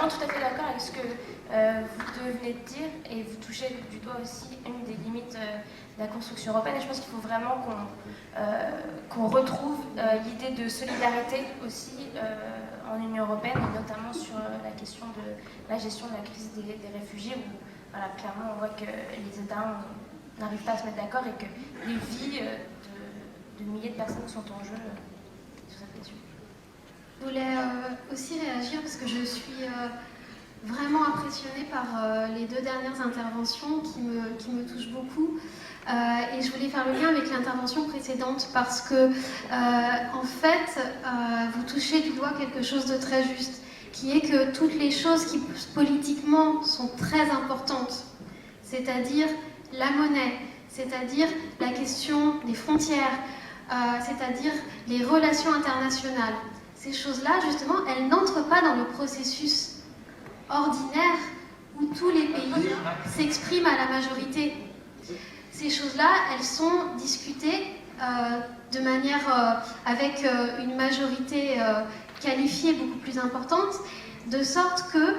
vraiment tout à fait d'accord avec ce que vous venez de dire, et vous touchez du doigt aussi une des limites de la construction européenne. Et je pense qu'il faut vraiment qu'on retrouve l'idée de solidarité aussi en Union européenne, et notamment sur la question de la gestion de la crise des réfugiés, où voilà, clairement on voit que les États n'arrivent pas à se mettre d'accord et que les vies de milliers de personnes sont en jeu sur cette question. Je voulais aussi réagir parce que je suis vraiment impressionnée par les deux dernières interventions qui me touchent beaucoup. Et je voulais faire le lien avec l'intervention précédente parce que, en fait, vous touchez du doigt quelque chose de très juste, qui est que toutes les choses qui politiquement sont très importantes, c'est-à-dire la monnaie, c'est-à-dire la question des frontières, c'est-à-dire les relations internationales, ces choses-là, justement, elles n'entrent pas dans le processus ordinaire où tous les pays s'expriment à la majorité. Ces choses-là, elles sont discutées de manière avec une majorité qualifiée beaucoup plus importante, de sorte que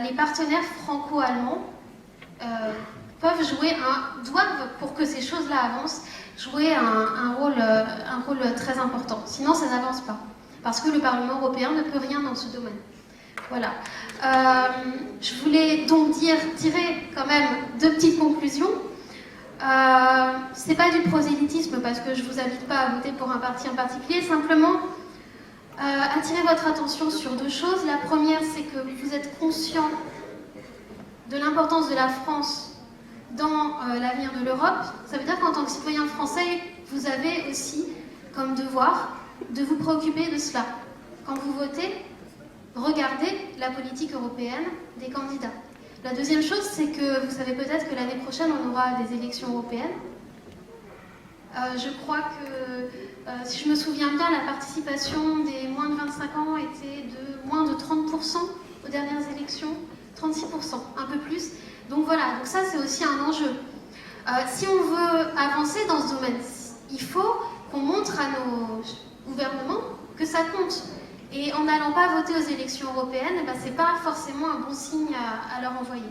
les partenaires franco-allemands doivent, pour que ces choses-là avancent, jouer un rôle très important. Sinon, ça n'avance pas. Parce que le Parlement européen ne peut rien dans ce domaine. Voilà. Je voulais donc tirer quand même deux petites conclusions. C'est pas du prosélytisme parce que je vous invite pas à voter pour un parti en particulier, simplement attirer votre attention sur deux choses. La première, c'est que vous êtes conscient de l'importance de la France dans l'avenir de l'Europe. Ça veut dire qu'en tant que citoyen français, vous avez aussi comme devoir de vous préoccuper de cela. Quand vous votez, regardez la politique européenne des candidats. La deuxième chose, c'est que vous savez peut-être que l'année prochaine, on aura des élections européennes. Je crois que, si je me souviens bien, la participation des moins de 25 ans était de moins de 30% aux dernières élections, 36%, un peu plus. Donc voilà, donc ça c'est aussi un enjeu. Si on veut avancer dans ce domaine, il faut qu'on montre à nos gouvernements que ça compte. Et en n'allant pas voter aux élections européennes, eh ben, c'est pas forcément un bon signe à leur envoyer.